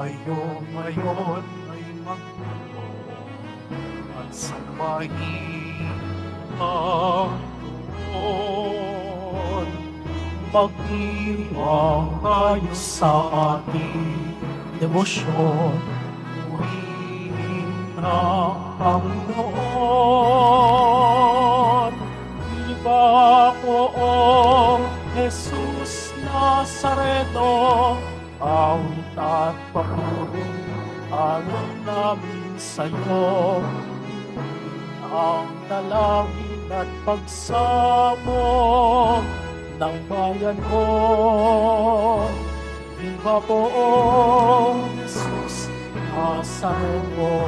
Tayo ngayon ay magtuon at sambahin ang Panginoon. Mag-iwang tayo sa ating debosyon. Purihin na ang Panginoon. Viva poong Jesus Nazareno, awit at papuri alam namin sa'yo. Ang dalangin at pagsamo ng bayan mo. Viva poong Jesus Nazareno.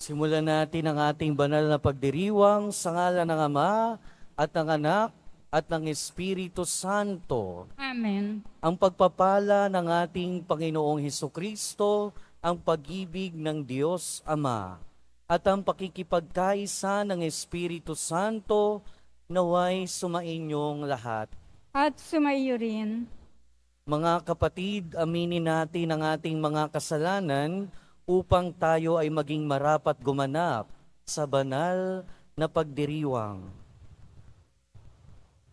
Simulan natin ang ating banal na pagdiriwang sa ngalan ng Ama at ng Anak at ng Espiritu Santo. Amen. Ang pagpapala ng ating Panginoong Hesukristo, ang pag-ibig ng Diyos Ama, at ang pakikipagkaisa ng Espiritu Santo naway sumainyong lahat. At sumaiyo rin. Mga kapatid, aminin natin ang ating mga kasalanan upang tayo ay maging marapat gumanap sa banal na pagdiriwang.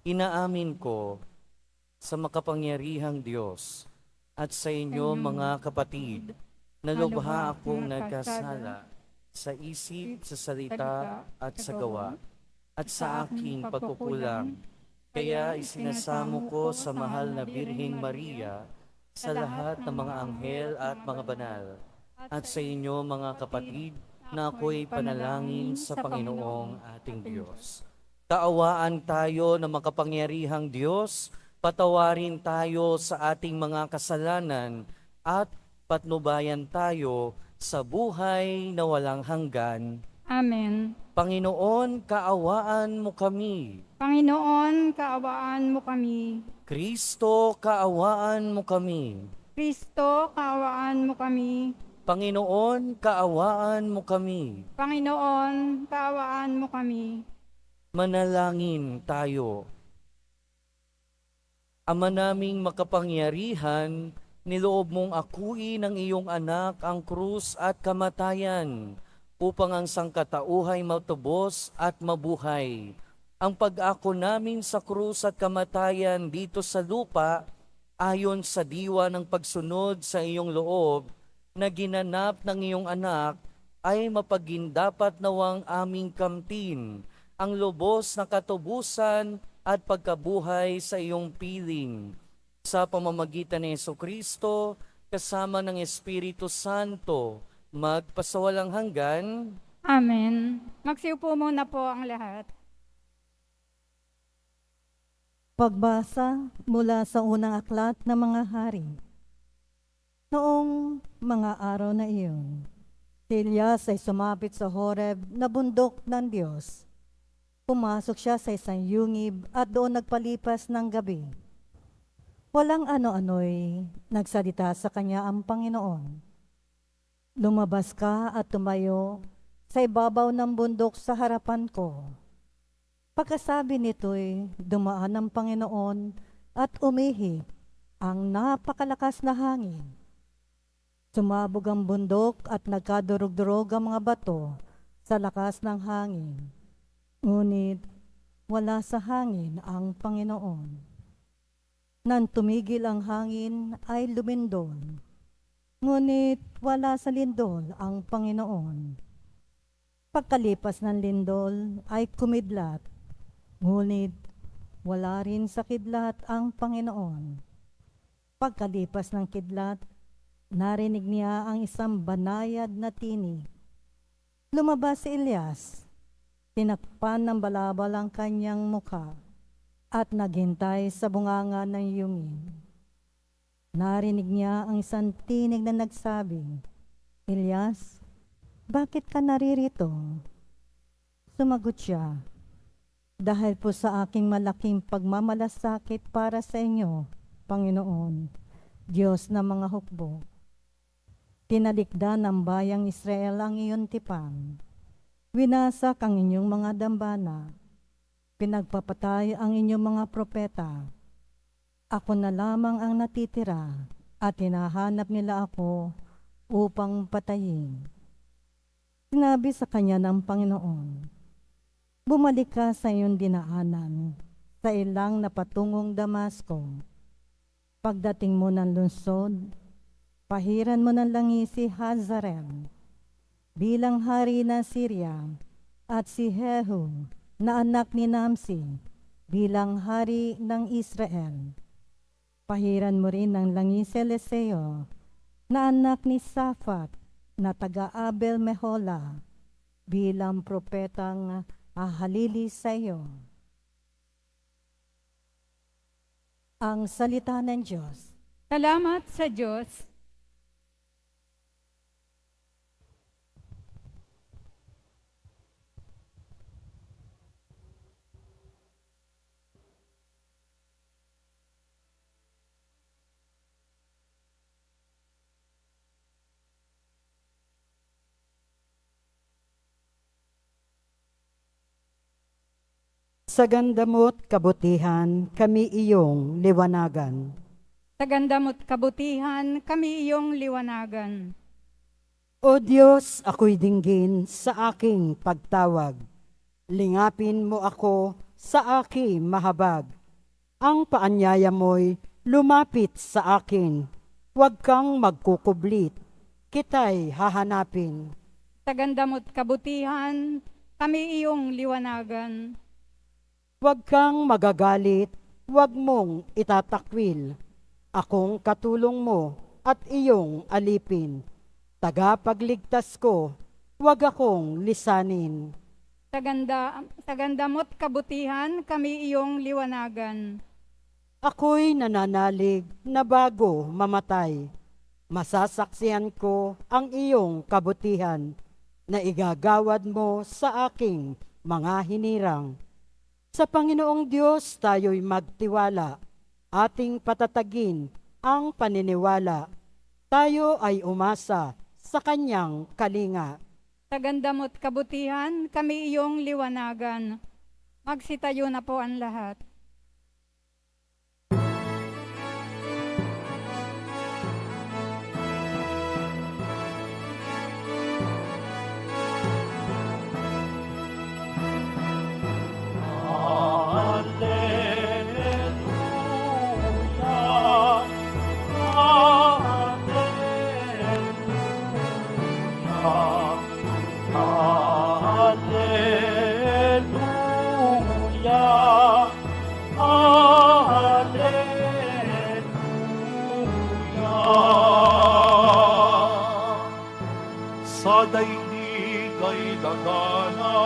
Inaamin ko sa makapangyarihang Diyos at sa inyo mga kapatid na lubha akong nagkasala sa isip, sa salita at sa gawa at sa aking pagkukulang. Kaya isinasamo ko sa mahal na Birheng Maria sa lahat ng mga anghel at mga banal at sa inyo mga kapatid na ako'y panalangin sa Panginoong ating Diyos. Kaawaan tayo ng makapangyarihang Diyos, patawarin tayo sa ating mga kasalanan at patnubayan tayo sa buhay na walang hanggan. Amen. Panginoon, kaawaan mo kami. Panginoon, kaawaan mo kami. Kristo, kaawaan mo kami. Kristo, kaawaan mo kami. Panginoon, kaawaan mo kami. Panginoon, kaawaan mo kami. Manalangin tayo. Ama naming makapangyarihan, niloob mong akuin ng iyong anak ang krus at kamatayan upang ang sangkatauhay matubos at mabuhay. Ang pag-ako namin sa krus at kamatayan dito sa lupa ayon sa diwa ng pagsunod sa iyong loob na ginanap ng iyong anak ay mapagindapat nawang aming kamtin ang lubos na katubusan at pagkabuhay sa iyong piling. Sa pamamagitan ni Jesucristo, kasama ng Espiritu Santo, magpasawalang hanggan. Amen. Magsiupo muna po ang lahat. Pagbasa mula sa unang aklat ng mga hari. Noong mga araw na iyon, si Elias ay sumapit sa Horeb na bundok ng Diyos. Pumasok siya sa isang yungib at doon nagpalipas ng gabi. Walang ano-ano'y nagsalita sa kanya ang Panginoon. Lumabas ka at tumayo sa ibabaw ng bundok sa harapan ko. Pagkasabi nito'y dumaan ang Panginoon at umihi ang napakalakas na hangin. Sumabog ang bundok at nagkadurog-durog ang mga bato sa lakas ng hangin. Ngunit wala sa hangin ang Panginoon. Nang tumigil ang hangin ay lumindol. Ngunit wala sa lindol ang Panginoon. Pagkalipas ng lindol ay kumidlat. Ngunit wala rin sa kidlat ang Panginoon. Pagkalipas ng kidlat, narinig niya ang isang banayad na tinig. Lumabas si Elias, tinakpan ng balabal ang kanyang mukha at naghintay sa bunganga ng yungin. Narinig niya ang isang tinig na nagsabi, Elias, bakit ka naririto? Sumagot siya, dahil po sa aking malaking pagmamalasakit para sa inyo, Panginoon, Diyos ng mga hukbo. Tinalikdan ng bayang Israel ang iyong tipan. Winasak ang inyong mga dambana. Pinagpapatay ang inyong mga propeta. Ako na lamang ang natitira at hinahanap nila ako upang patayin. Sinabi sa kanya ng Panginoon, bumalik ka sa iyong dinaanan, sa ilang na patungong Damasco. Pagdating mo ng lungsod, pahiran mo ng langi si Hazael bilang hari ng Syria at si Jehu na anak ni Namsi bilang hari ng Israel. Pahiran mo rin ng langi si Eliseo na anak ni Safat na taga Abel Mehola bilang propetang hahalili sa iyo. Ang salita ng Diyos. Salamat sa Diyos. Sa ganda mo't kabutihan, kami iyong liwanagan. Sa ganda mo't kabutihan, kami iyong liwanagan. O Diyos, ako'y dinggin sa aking pagtawag. Lingapin mo ako sa aking mahabag. Ang paanyaya mo'y lumapit sa akin. Huwag kang magkukublit, kita'y hahanapin. Sa ganda mo't kabutihan, kami iyong liwanagan. Huwag kang magagalit, huwag mong itatakwil. Akong katulong mo at iyong alipin. Tagapagligtas ko, huwag akong lisanin. Sa ganda mo't kabutihan, kami iyong liwanagan. Ako'y nananalig na bago mamatay. Masasaksihan ko ang iyong kabutihan na igagawad mo sa aking mga hinirang. Sa Panginoong Diyos tayo'y magtiwala, ating patatagin ang paniniwala. Tayo ay umasa sa kanyang kalinga. Sa ganda mo't kabutihan, kami iyong liwanagan. Magsitayo na po ang lahat. Sa daigdig ay daganap,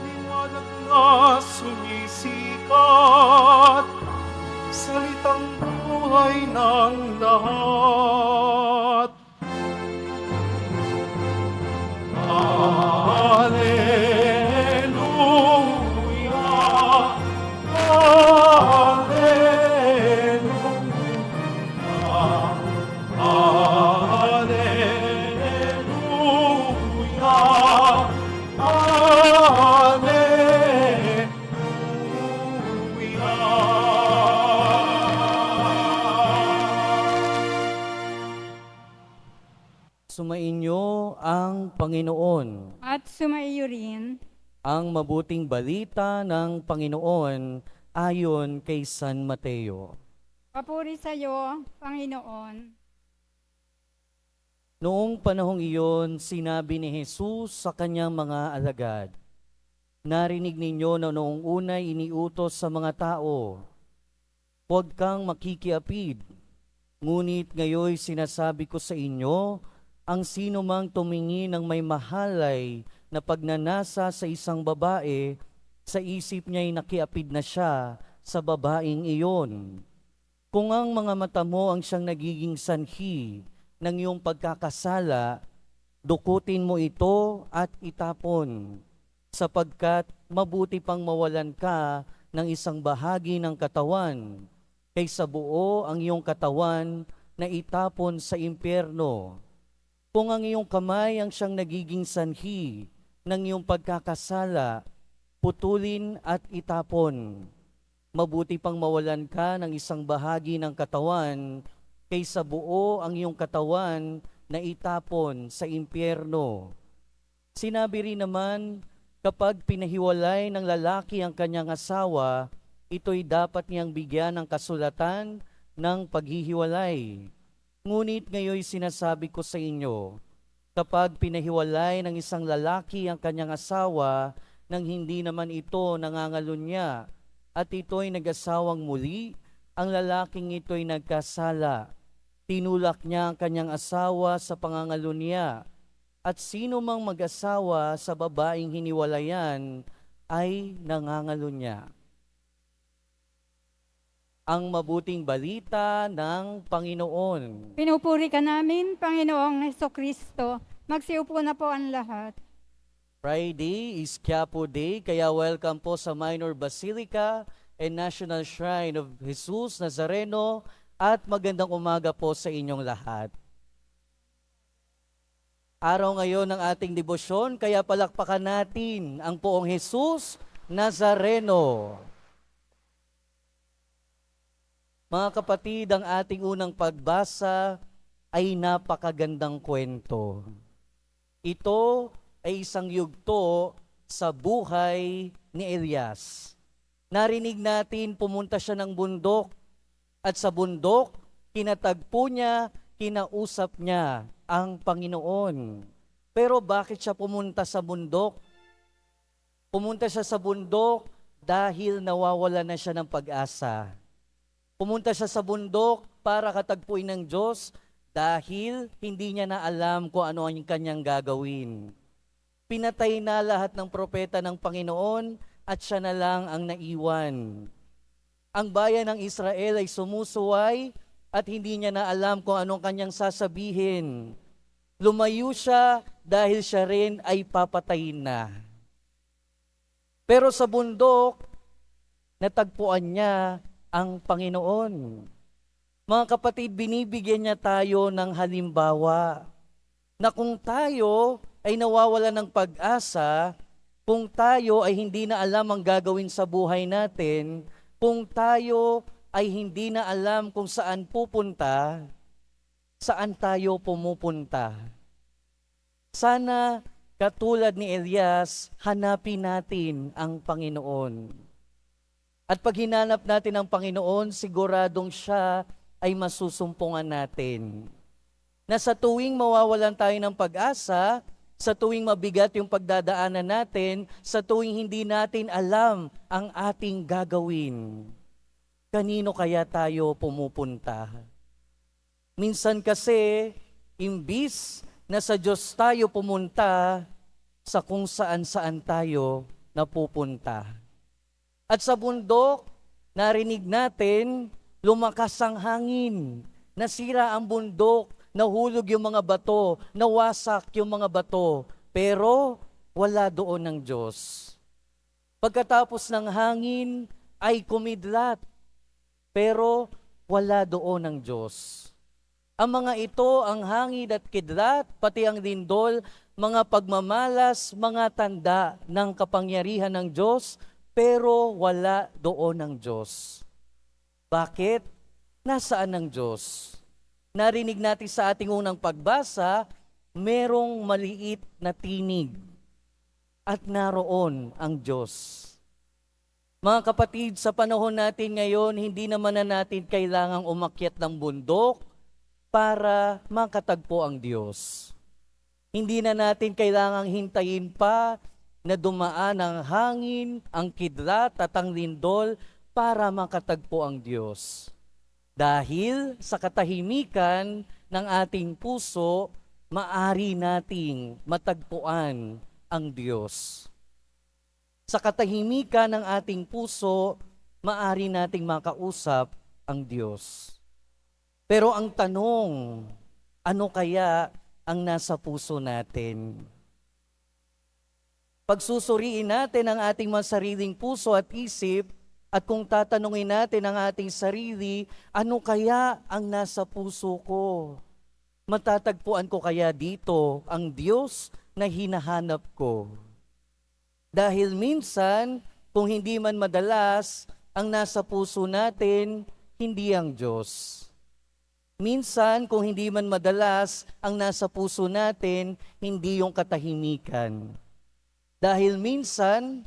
liwanag na sumisikat, salitang buhay ng lahat. Alleluia, Sumainyo ang Panginoon. At sumaiyo rin. Ang mabuting balita ng Panginoon ayon kay San Mateo. Papuri sa iyo, Panginoon. Noong panahong iyon, sinabi ni Jesus sa kanyang mga alagad, narinig ninyo na noong unay iniutos sa mga tao, huwag kang makikiapid. Ngunit ngayon sinasabi ko sa inyo, ang sino mang tumingin ng may mahalay na pagnanasa sa isang babae, sa isip niya'y nakiapid na siya sa babaeng iyon. Kung ang mga mata mo ang siyang nagiging sanhi ng iyong pagkakasala, dukutin mo ito at itapon, sapagkat mabuti pang mawalan ka ng isang bahagi ng katawan, kaysa buo ang iyong katawan na itapon sa impyerno. Kung ang iyong kamay ang siyang nagiging sanhi ng iyong pagkakasala, putulin at itapon. Mabuti pang mawalan ka ng isang bahagi ng katawan kaysa buo ang iyong katawan na itapon sa impyerno. Sinabi rin naman, kapag pinahiwalay ng lalaki ang kanyang asawa, ito'y dapat niyang bigyan ng kasulatan ng paghihiwalay. Ngunit ngayon sinasabi ko sa inyo, kapag pinahiwalay ng isang lalaki ang kanyang asawa nang hindi naman ito nangangalunya at ito'y nag-asawang muli, ang lalaking ito'y nagkasala. Tinulak niya ang kanyang asawa sa pangangalunya at sino mang mag-asawa sa babaeng hiniwalayan ay nangangalunya. Ang mabuting balita ng Panginoon. Pinupuri ka namin, Panginoong Hesukristo. Magsiupo na po ang lahat. Friday is Quiapo Day, kaya welcome po sa Minor Basilica and National Shrine of Jesus Nazareno at magandang umaga po sa inyong lahat. Araw ngayon ng ating debosyon, kaya palakpakan natin ang poong Jesus Nazareno. Mga kapatid, ang ating unang pagbasa ay napakagandang kwento. Ito ay isang yugto sa buhay ni Elias. Narinig natin pumunta siya ng bundok at sa bundok, kinatagpo niya, kinausap niya ang Panginoon. Pero bakit siya pumunta sa bundok? Pumunta siya sa bundok dahil nawawala na siya ng pag-asa. Pumunta siya sa bundok para katagpuin ng Diyos dahil hindi niya na alam kung ano ang kanyang gagawin. Pinatay na lahat ng propeta ng Panginoon at siya na lang ang naiwan. Ang bayan ng Israel ay sumusuway at hindi niya na alam kung anong kanyang sasabihin. Lumayo siya dahil siya rin ay papatayin na. Pero sa bundok, natagpuan niya ang Panginoon. Mga kapatid, binibigyan niya tayo ng halimbawa na kung tayo ay nawawala ng pag-asa, kung tayo ay hindi na alam ang gagawin sa buhay natin, kung tayo ay hindi na alam kung saan pupunta, saan tayo pumupunta. Sana katulad ni Elias, hanapin natin ang Panginoon. At pag hinanap natin ang Panginoon, siguradong siya ay masusumpungan natin. Na sa tuwing mawawalan tayo ng pag-asa, sa tuwing mabigat yung pagdadaanan natin, sa tuwing hindi natin alam ang ating gagawin, kanino kaya tayo pumupunta? Minsan kasi, imbis na sa Diyos tayo pumunta, sa kung saan-saan tayo napupunta. At sa bundok, narinig natin, lumakas ang hangin, nasira ang bundok, nahulog yung mga bato, nawasak yung mga bato, pero wala doon ng Diyos. Pagkatapos ng hangin ay kumidlat, pero wala doon ng Diyos. Ang mga ito, ang hangin at kidlat, pati ang lindol, mga pagmamalas, mga tanda ng kapangyarihan ng Diyos, pero wala doon ng Diyos. Bakit? Nasaan ang Diyos? Narinig natin sa ating unang pagbasa, merong maliit na tinig at naroon ang Diyos. Mga kapatid, sa panahon natin ngayon, hindi naman na natin kailangang umakyat ng bundok para makatagpo ang Diyos. Hindi na natin kailangang hintayin pa na dumaan ang hangin, ang kidlat at ang lindol para makatagpo ang Diyos. Dahil sa katahimikan ng ating puso, maari nating matagpuan ang Diyos. Sa katahimikan ng ating puso, maari nating makausap ang Diyos. Pero ang tanong, ano kaya ang nasa puso natin? Pagsusuriin natin ang ating mga sariling puso at isip, at kung tatanungin natin ang ating sarili, ano kaya ang nasa puso ko? Matatagpuan ko kaya dito ang Diyos na hinahanap ko? Dahil minsan, kung hindi man madalas, ang nasa puso natin, hindi ang Diyos. Minsan, kung hindi man madalas, ang nasa puso natin, hindi yung katahimikan. Dahil minsan,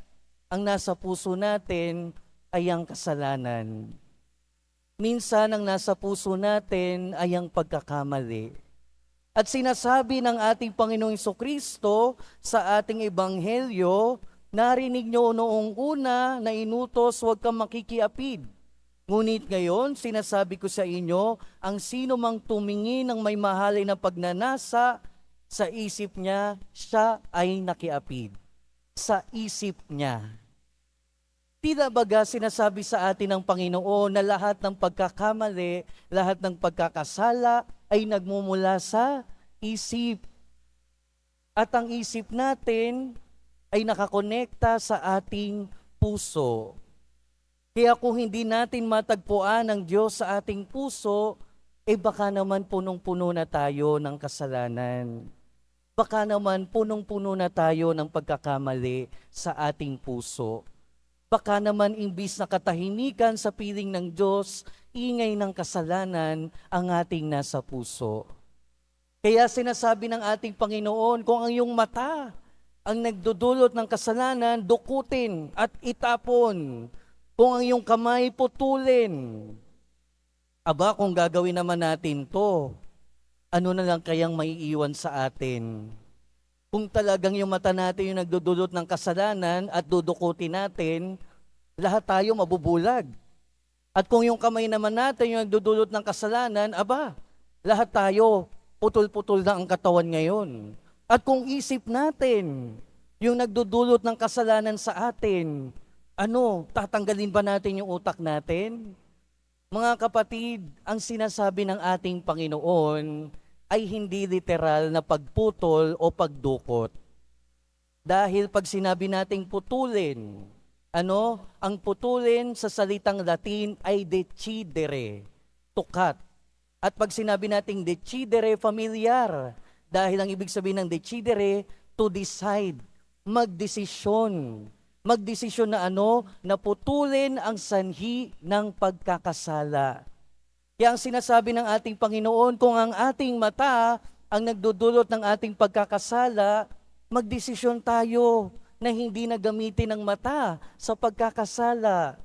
ang nasa puso natin ay ang kasalanan. Minsan, ang nasa puso natin ay ang pagkakamali. At sinasabi ng ating Panginoong Jesucristo sa ating ebanghelyo, narinig nyo noong una na inutos, huwag kang makikiapid. Ngunit ngayon, sinasabi ko sa inyo, ang sino mang tumingin ng may mahalay na pagnanasa, sa isip niya, siya ay nakiapid. Sa isip niya. Tila baga sinasabi sa atin ng Panginoon na lahat ng pagkakamali, lahat ng pagkakasala ay nagmumula sa isip. At ang isip natin ay nakakonekta sa ating puso. Kaya kung hindi natin matagpuan ang Diyos sa ating puso, baka naman punong-puno na tayo ng kasalanan. Baka naman punong-puno na tayo ng pagkakamali sa ating puso. Baka naman imbis na katahimikan sa piling ng Diyos, ingay ng kasalanan ang ating nasa puso. Kaya sinasabi ng ating Panginoon, kung ang iyong mata ang nagdudulot ng kasalanan, dukutin at itapon. Kung ang iyong kamay, putulin. Aba, kung gagawin naman natin to, ano na lang kayang maiiwan sa atin? Kung talagang yung mata natin yung nagdudulot ng kasalanan at dudukutin natin, lahat tayo mabubulag. At kung yung kamay naman natin yung nagdudulot ng kasalanan, aba, lahat tayo, putol-putol na ang katawan ngayon. At kung isip natin, yung nagdudulot ng kasalanan sa atin, tatanggalin ba natin yung utak natin? Mga kapatid, ang sinasabi ng ating Panginoon ay hindi literal na pagputol o pagdukot. Dahil pag sinabi nating putulin, ang putulin sa salitang Latin ay decidere, tukat. At pag sinabi nating decidere, familiar. Dahil ang ibig sabihin ng decidere, to decide, magdesisyon. Magdesisyon na na putulin ang sanhi ng pagkakasala. Kaya ang sinasabi ng ating Panginoon, kung ang ating mata ang nagdudulot ng ating pagkakasala, magdesisyon tayo na hindi na gamitin ang mata sa pagkakasala.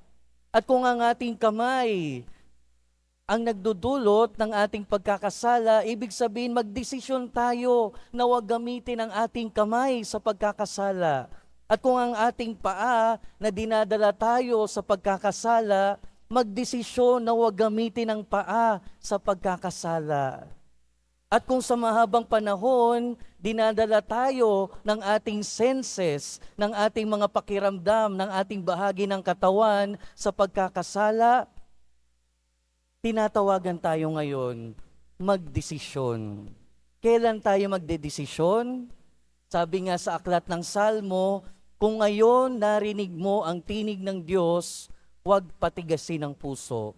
At kung ang ating kamay ang nagdudulot ng ating pagkakasala, ibig sabihin magdesisyon tayo na huwag gamitin ang ating kamay sa pagkakasala. At kung ang ating paa na dinadala tayo sa pagkakasala, magdesisyon na huwag gamitin ang paa sa pagkakasala. At kung sa mahabang panahon, dinadala tayo ng ating senses, ng ating mga pakiramdam, ng ating bahagi ng katawan sa pagkakasala, tinatawagan tayo ngayon magdesisyon. Kailan tayo magdedesisyon? Sabi nga sa aklat ng Salmo, kung ngayon narinig mo ang tinig ng Diyos, huwag patigasin ang puso.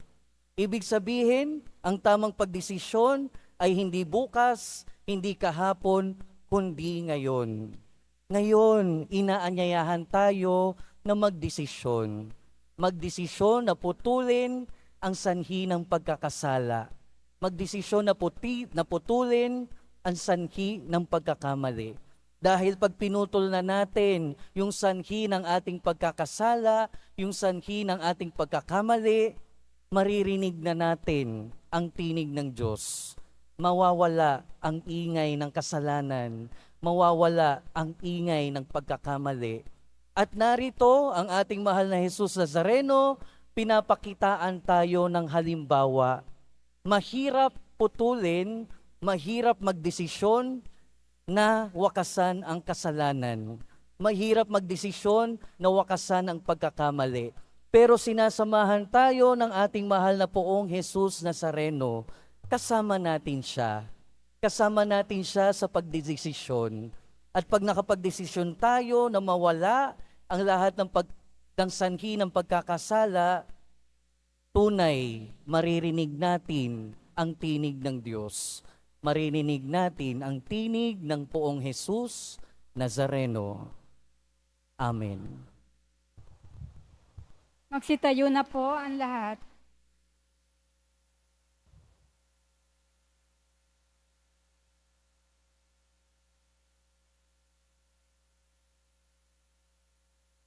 Ibig sabihin, ang tamang pagdesisyon ay hindi bukas, hindi kahapon, kundi ngayon. Ngayon, inaanyayahan tayo na magdesisyon. Magdesisyon na putulin ang sanhi ng pagkakasala. Magdesisyon na putulin ang sanhi ng pagkakamali. Dahil pag pinutol na natin yung sanhi ng ating pagkakasala, yung sanhi ng ating pagkakamali, maririnig na natin ang tinig ng Diyos. Mawawala ang ingay ng kasalanan, mawawala ang ingay ng pagkakamali. At narito ang ating mahal na Jesus Nazareno, pinapakitaan tayo ng halimbawa. Mahirap putulin, mahirap magdesisyon na wakasan ang kasalanan. Mahirap magdesisyon na wakasan ang pagkakamali. Pero sinasamahan tayo ng ating mahal na poong Jesus Nazareno. Kasama natin siya. Kasama natin siya sa pagdesisyon. At pag nakapagdesisyon tayo na mawala ang lahat ng sanhi ng pagkakasala, tunay maririnig natin ang tinig ng Diyos. Marininig natin ang tinig ng Poong Jesus Nazareno. Amen. Magsitayo na po ang lahat.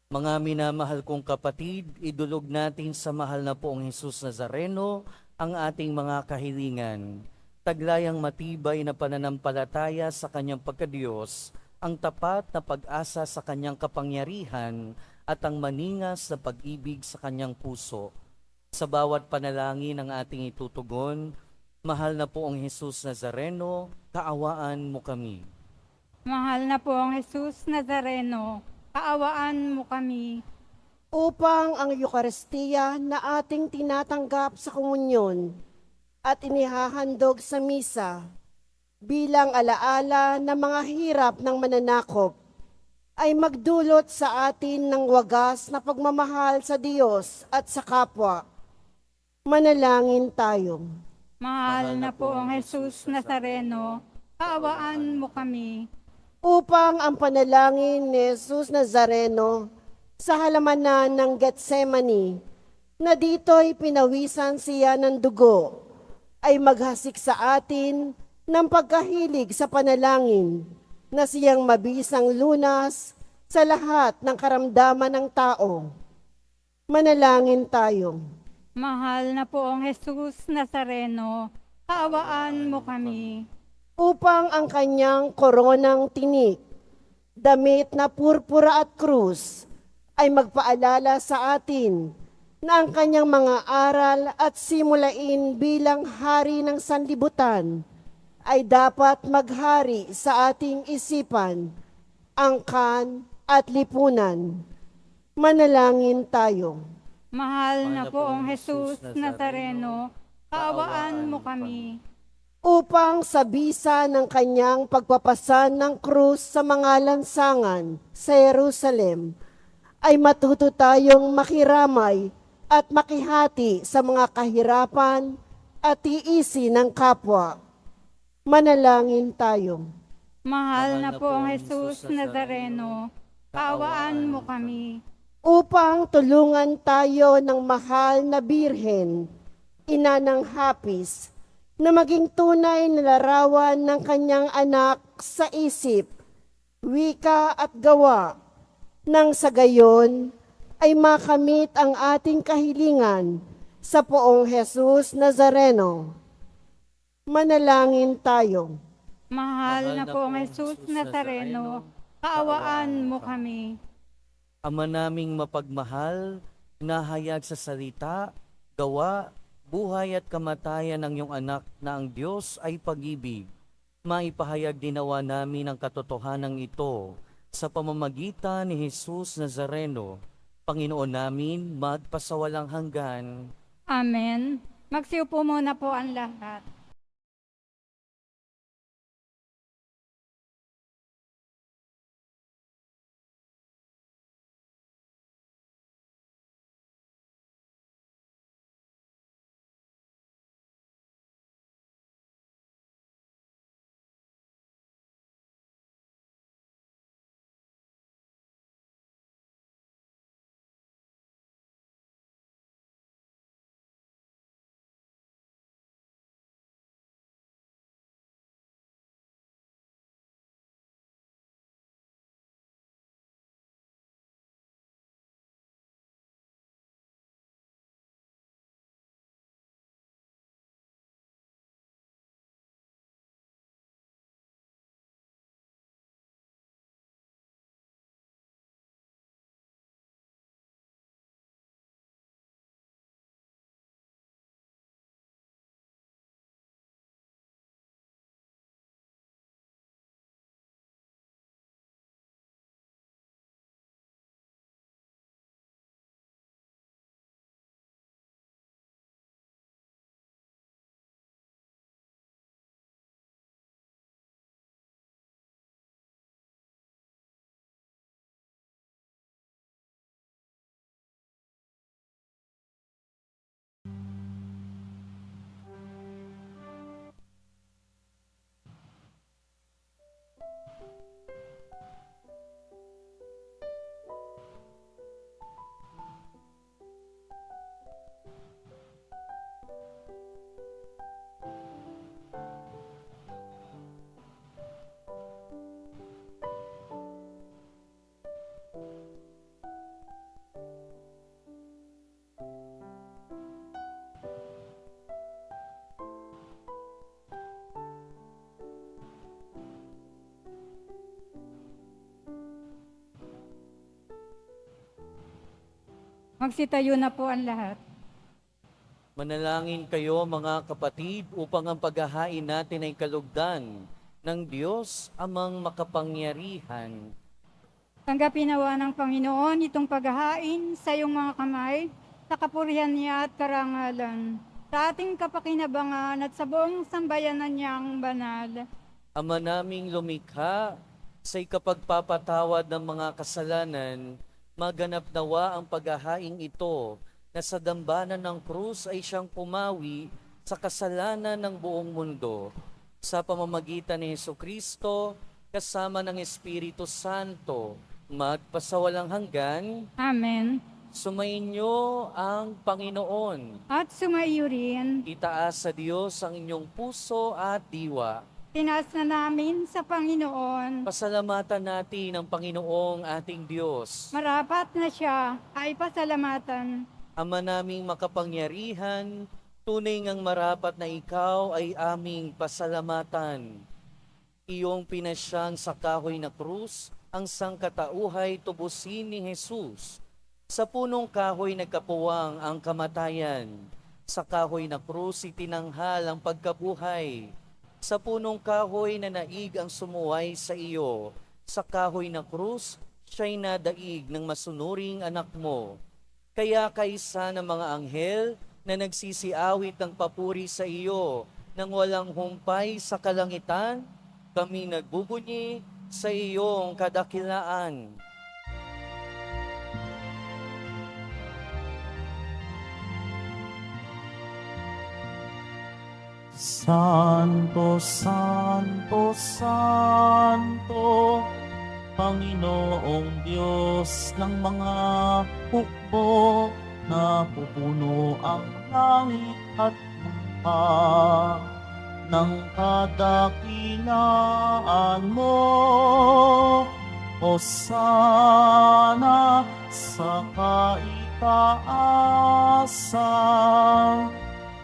Mga minamahal kong kapatid, idulog natin sa mahal na Poong Jesus Nazareno ang ating mga kahilingan. Taglayang matibay na pananampalataya sa kanyang pagkadiyos, ang tapat na pag-asa sa kanyang kapangyarihan at ang maningas na pag-ibig sa kanyang puso. Sa bawat panalangin ang ating itutugon, mahal na Poong Jesus Nazareno, kaawaan mo kami. Mahal na Poong Jesus Nazareno, kaawaan mo kami. Upang ang Eukaristiya na ating tinatanggap sa komunyon at inihahandog sa misa bilang alaala ng mga hirap ng mananakop ay magdulot sa atin ng wagas na pagmamahal sa Diyos at sa kapwa. Manalangin tayo. Mahal na Poong Jesus Nazareno, kaawaan mo kami. Upang ang panalangin ni Jesus Nazareno sa halamanan ng Getsemani, na dito'y pinawisan siya ng dugo, ay maghasik sa atin ng pagkahilig sa panalangin na siyang mabisang lunas sa lahat ng karamdaman ng tao. Manalangin tayo. Mahal na Poong Jesus Nazareno, kaawaan mo kami. Upang ang kanyang koronang tinik, damit na purpura at krus, ay magpaalala sa atin na ang kanyang mga aral at simulain bilang hari ng sanlibutan ay dapat maghari sa ating isipan, angkan at lipunan. Manalangin tayo. Mahal na Poong Jesus Nazareno, kaawaan mo kami. Upang sa bisa ng kanyang pagpapasan ng krus sa mga lansangan sa Jerusalem, ay matuto tayong makiramay at makihati sa mga kahirapan at tiisi ng kapwa. Manalangin tayo. Mahal na Poong Jesus Nazareno, kaawaan mo kami. Upang tulungan tayo ng mahal na Birhen, ina ng hapis, na maging tunay na larawan ng kanyang anak sa isip, wika at gawa, nang sa gayon ay makamit ang ating kahilingan sa Poong Jesus Nazareno. Manalangin tayo. Mahal na Poong Jesus Nazareno, kaawaan mo kami. Ama naming mapagmahal, nahayag sa salita, gawa, buhay at kamatayan ng iyong anak na ang Diyos ay pag-ibig. Maipahayag dinawa namin ang katotohanan ito sa pamamagitan ni Jesus Nazareno, Panginoon namin, magpasawalang hanggan. Amen. Magsiupo muna po ang lahat. Magsitayo na po ang lahat. Manalangin kayo mga kapatid upang ang paghahain natin ay kalugdan ng Diyos amang makapangyarihan. Tanggapin nawa ng Panginoon itong paghahain sa iyong mga kamay, sa kapurihan niya at karangalan, sa ating kapakinabangan at sa buong sambayanan niyang banal. Ama naming lumikha, sa ikapagpapatawad ng mga kasalanan, maganap nawa ang paghahaing ito, na sa dambana ng krus ay siyang pumawi sa kasalanan ng buong mundo. Sa pamamagitan ni Jesucristo, kasama ng Espiritu Santo, magpasawalang hanggan, Amen. sumainyo ang Panginoon. At sumaiyo rin, Itaas sa Diyos ang inyong puso at diwa. tinaas na namin sa Panginoon. Pasalamatan natin ang Panginoong ating Diyos. Marapat na siya ay pasalamatan. Ama naming makapangyarihan, tunay ngang marapat na ikaw ay aming pasalamatan. Iyong pinasyang sa kahoy na krus, ang sangkatauhay tubusin ni Jesus. Sa punong kahoy nagkapuwang ang kamatayan. Sa kahoy na krus itinanghal ang pagkabuhay. Sa punong kahoy na naig ang sumuway sa iyo. Sa kahoy na krus, siya'y nadaig ng masunuring anak mo. Kaya kaisa ng mga anghel na nagsisiawit ng papuri sa iyo, nang walang humpay sa kalangitan, kami nagbubunyi sa iyong kadakilaan. Santo, Santo, Santo, Panginoong Diyos ng mga hukbo, napupuno ang langit at lupa ng kadakilaan mo. Hosana sa kaitaasan,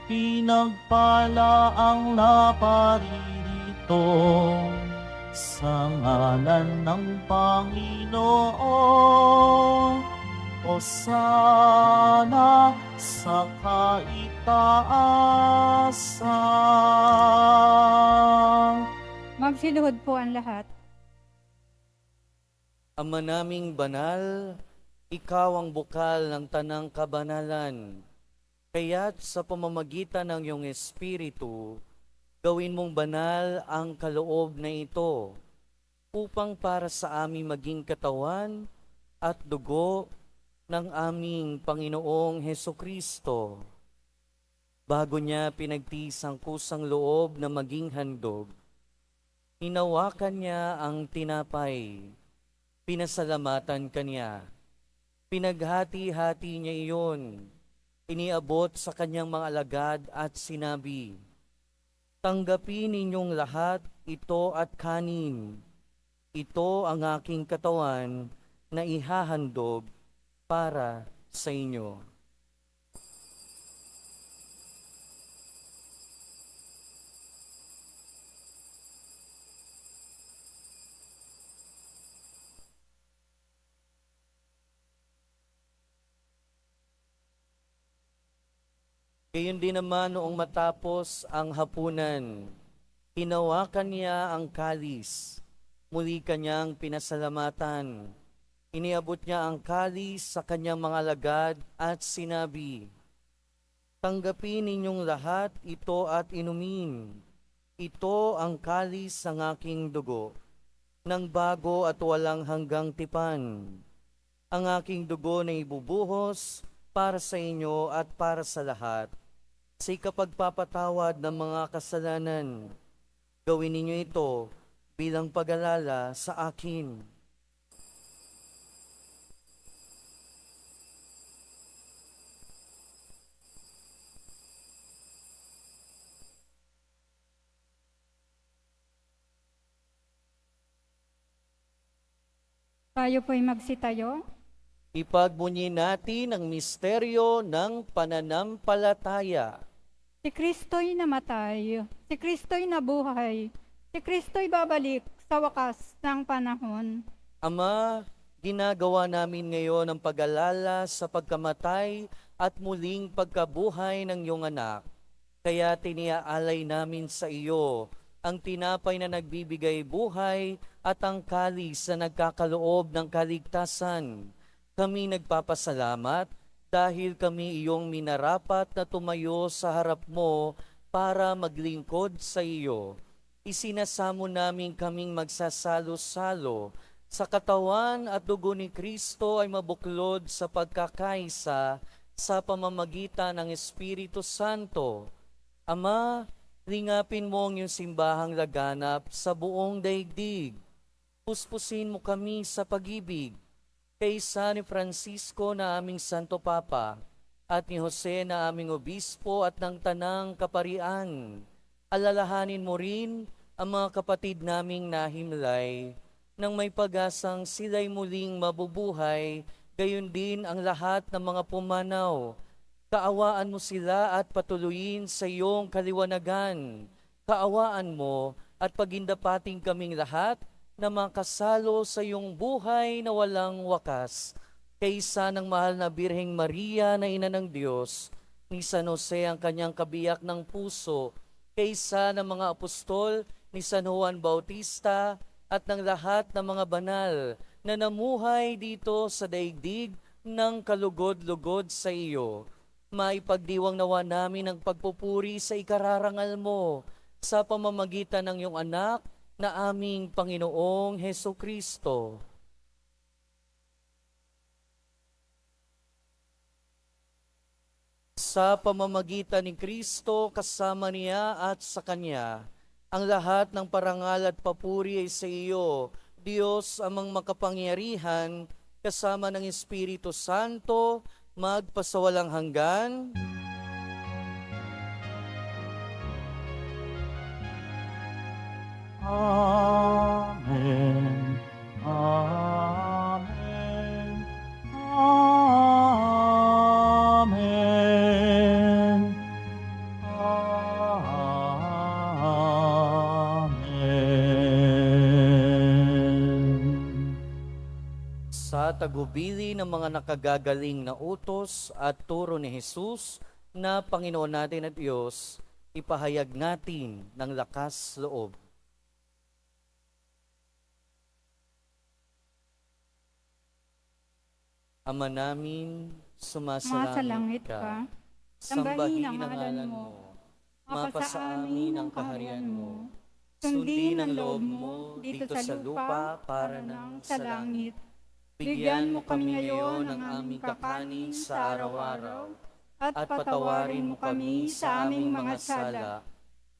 pinagpala ang naparirito sa ngalan ng Panginoon. Hosana sa kaitaasan. Magsiluhod po ang lahat. Ama naming banal, ikaw ang bukal ng tanang kabanalan. Kaya't sa pamamagitan ng iyong Espiritu, gawin mong banal ang kaloob na ito, upang para sa aming maging katawan at dugo ng aming Panginoong Hesukristo. Bago niya pinagtiis ang kusang loob na maging handog, hinawakan niya ang tinapay, pinasalamatan kanya, pinaghati-hati niya iyon, iniabot sa kanyang mga alagad at sinabi, "Tanggapin ninyong lahat ito at kanin. Ito ang aking katawan na ihahandog para sa inyo." Gayon din naman noong matapos ang hapunan, hinawakan niya ang kalis, muli kanyang pinasalamatan. Iniabot niya ang kalis sa kanyang mga alagad at sinabi, "Tanggapin ninyong lahat ito at inumin. Ito ang kalis ng aking dugo, ng bago at walang hanggang tipan. Ang aking dugo na ibubuhos para sa inyo at para sa lahat, sa ikapagpapatawad ng mga kasalanan. Gawin ninyo ito bilang pag-alala sa akin." Tayo po'y magsitayo. Ipagbunyi natin ang misteryo ng pananampalataya. Si Kristo'y namatay, si Kristo'y nabuhay, si Kristo'y babalik sa wakas ng panahon. Ama, ginagawa namin ngayon ang pag-alala sa pagkamatay at muling pagkabuhay ng iyong anak. Kaya tiniaalay namin sa iyo ang tinapay na nagbibigay buhay at ang kalis na nagkakaloob ng kaligtasan. Kami nagpapasalamat dahil kami iyong minarapat na tumayo sa harap mo para maglingkod sa iyo. Isinasamo namin kaming magsasalo-salo sa katawan at dugo ni Kristo ay mabuklod sa pagkakaisa sa pamamagitan ng Espiritu Santo. Ama, lingapin mo ang iyong simbahang laganap sa buong daigdig. Puspusin mo kami sa pag-ibig, kay San Francisco na aming Santo Papa, at ni Jose na aming Obispo at ng Tanang Kaparian. Alalahanin mo rin ang mga kapatid naming nahimlay, nang may pag-asang sila'y muling mabubuhay, gayon din ang lahat ng mga pumanaw. Kaawaan mo sila at patuloyin sa iyong kaliwanagan. Kaawaan mo at pagindapating kaming lahat na makasalo sa iyong buhay na walang wakas. Kaysa ng mahal na Birheng Maria na Ina ng Diyos, ni San Jose ang kanyang kabiyak ng puso, kaysa ng mga apostol ni San Juan Bautista at ng lahat ng mga banal na namuhay dito sa daigdig ng kalugod-lugod sa iyo. Maipagdiwang nawa namin ang pagpupuri sa ikararangal mo sa pamamagitan ng iyong anak na aming Panginoong Heso Kristo. Sa pamamagitan ni Kristo, kasama niya at sa Kanya, ang lahat ng parangal at papuri ay sa iyo, Diyos amang makapangyarihan, kasama ng Espiritu Santo, magpasawalang hanggan. Amen. Amen. Amen. Amen. Sa tagubili ng mga nakagagaling na utos at turo ni Jesus na Panginoon natin at Diyos, ipahayag natin ng lakas loob. Ama namin, sumasalangit ka. Sambahin ang ngalan mo. Mapasa amin ang kaharian mo. Sundin ang loob mo dito sa lupa para nang sa langit. Bigyan mo kami ngayon ng aming kakanin sa araw-araw at patawarin mo kami sa aming mga sala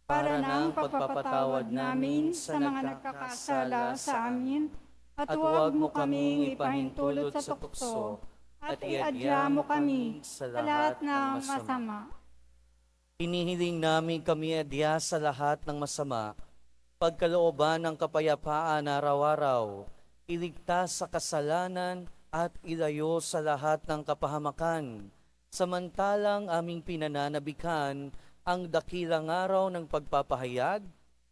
para nang pagpapatawad namin sa mga nagkakasala sa amin. At huwag mo kaming ipahintulot sa tukso at iadya mo kami sa lahat ng masama. Hinihiling namin kami adya sa lahat ng masama, pagkalooban ng kapayapaan araw-araw, iligtas sa kasalanan at ilayo sa lahat ng kapahamakan, samantalang aming pinananabikan ang dakilang araw ng pagpapahayag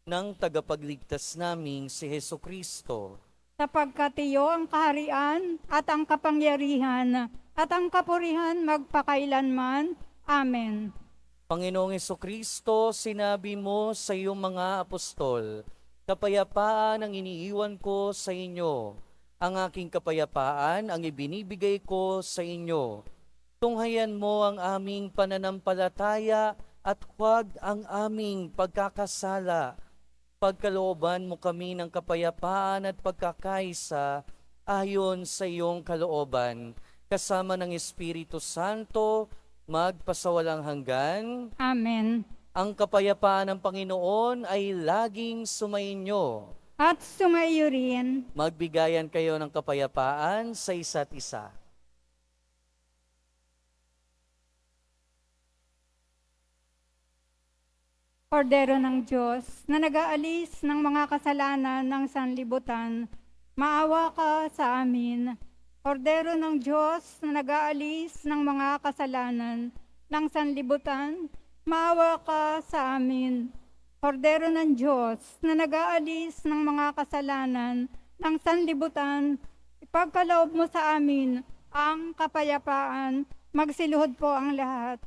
ng tagapagligtas naming si Heso Kristo. Sapagkat iyo ang kaharian at ang kapangyarihan at ang kapurihan magpakailanman. Amen. Panginoong Jesucristo, sinabi mo sa iyong mga apostol, kapayapaan ang iniiwan ko sa inyo. Ang aking kapayapaan ang ibinibigay ko sa inyo. Tunghayan mo ang aming pananampalataya at huwag ang aming pagkakasala. Pagkalooban mo kami ng kapayapaan at pagkakaisa ayon sa iyong kalooban, kasama ng Espiritu Santo, magpasawalang hanggan. Amen. Ang kapayapaan ng Panginoon ay laging sumainyo. At sumaiyo rin. Magbigayan kayo ng kapayapaan sa isa't isa. Kordero ng Diyos, na nag-aalis ng mga kasalanan ng sanlibutan, maawa ka sa amin. Kordero ng Diyos, na nag-aalis ng mga kasalanan ng sanlibutan, maawa ka sa amin. Kordero ng Diyos, na nag-aalis ng mga kasalanan ng sanlibutan, ipagkaloob mo sa amin ang kapayapaan. Magsiluhod po ang lahat.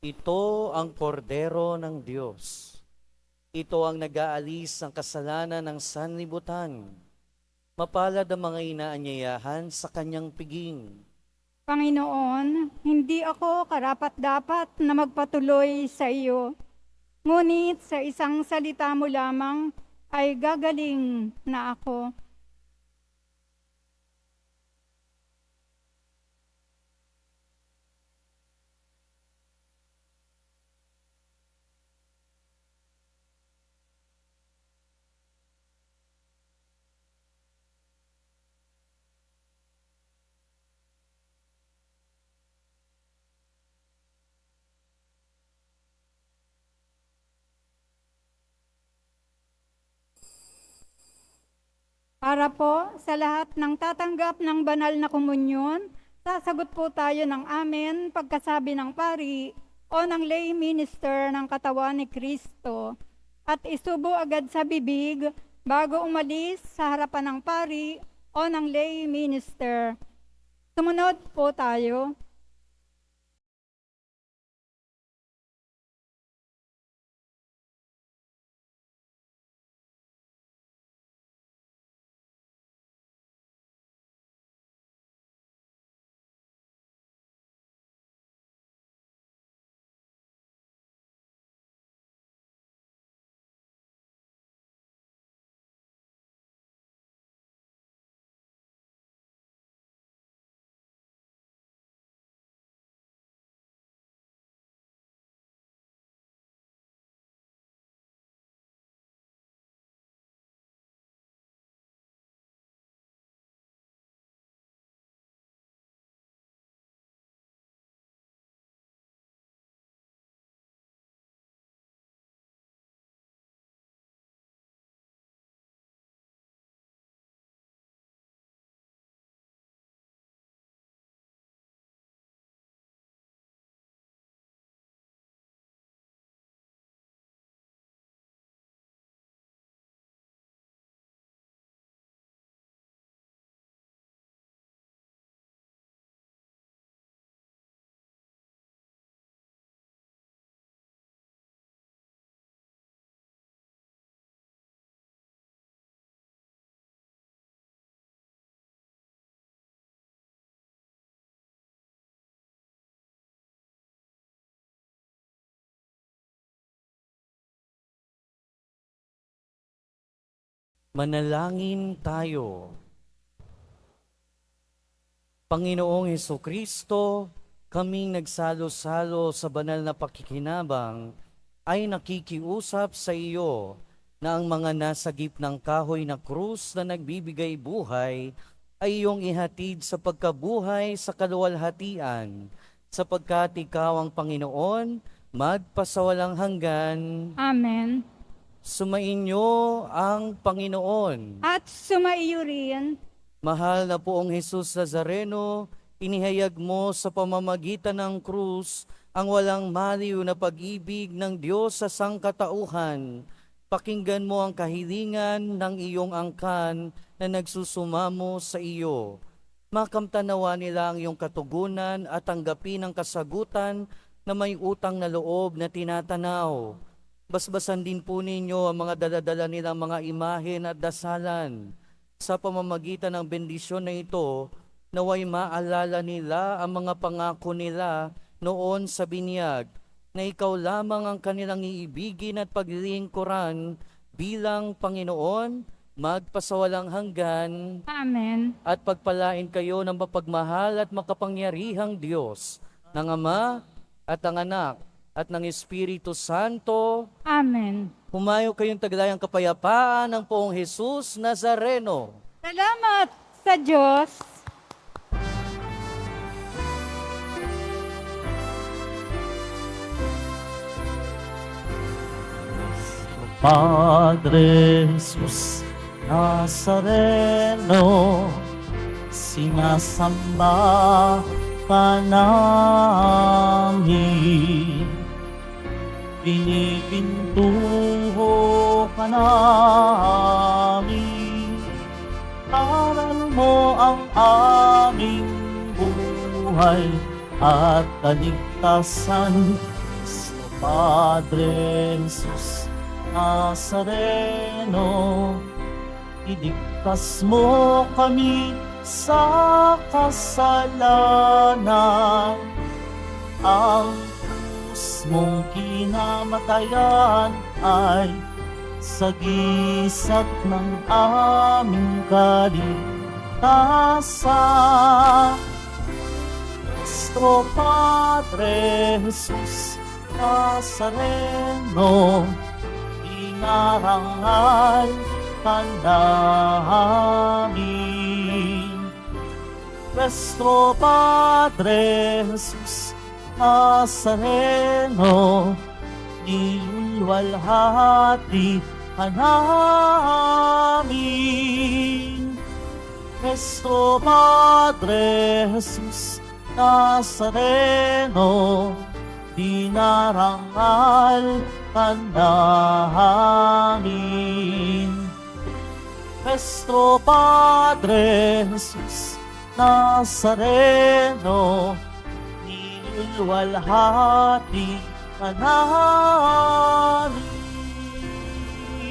Ito ang kordero ng Diyos. Ito ang nag-aalis ng kasalanan ng sanlibutan. Mapalad ang mga inaanyayahan sa kanyang piging. Panginoon, hindi ako karapat-dapat na magpatuloy sa iyo. Ngunit sa isang salita mo lamang ay gagaling na ako. Para po sa lahat ng tatanggap ng banal na komunyon, sasagot po tayo ng amen pagkasabi ng pari o ng lay minister ng katawan ni Kristo at isubo agad sa bibig bago umalis sa harapan ng pari o ng lay minister. Sumunod po tayo. Manalangin tayo. Panginoong Hesukristo, kaming nagsalo-salo sa banal na pakikinabang ay nakikiusap sa iyo na ang mga nasagip ng kahoy na krus na nagbibigay buhay ay iyong ihatid sa pagkabuhay sa kaluwalhatian, sapagkat ikaw ang Panginoon, magpasawalang hanggan. Amen. Sumainyo ang Panginoon. At sumaiyo rin. Mahal na poong Jesus Nazareno, inihayag mo sa pamamagitan ng krus ang walang maliw na pag-ibig ng Diyos sa sangkatauhan. Pakinggan mo ang kahilingan ng iyong angkan na nagsusumamo sa iyo. Makamtanawa nila ang iyong katugunan at tanggapin ang kasagutan na may utang na loob na tinatanaw. Basbasan din po ninyo ang mga daladala nilang mga imahen at dasalan. Sa pamamagitan ng bendisyon na ito, naway maalala nila ang mga pangako nila noon sa binyag, na ikaw lamang ang kanilang iibigin at paglilingkuran bilang Panginoon, magpasawalang hanggan. Amen. At pagpalain kayo ng mapagmahal at makapangyarihang Diyos, ng Ama at ng Anak at ng Espiritu Santo. Amen. Humayo kayong taglayang kapayapaan ng poong Jesus Nazareno. Salamat sa Diyos. Padre Jesus Nazareno, sinasamba ka namin. kaligtasan. Cristo Padre Jesus Nazareno, iligtas mo kami sa kasalanan. Ang krus mong kinamatayan ay sagisag ng aming kaligtasan. Cristo Padre Jesus Nazareno, inarangal ka namin. Cristo Padre Jesus Nazareno, nilulwalhati ka namin. Cristo Padre Jesus Nazareno, dinarangal ka namin. Cristo Padre Jesus Nazareno, nilulwalhati ka namin.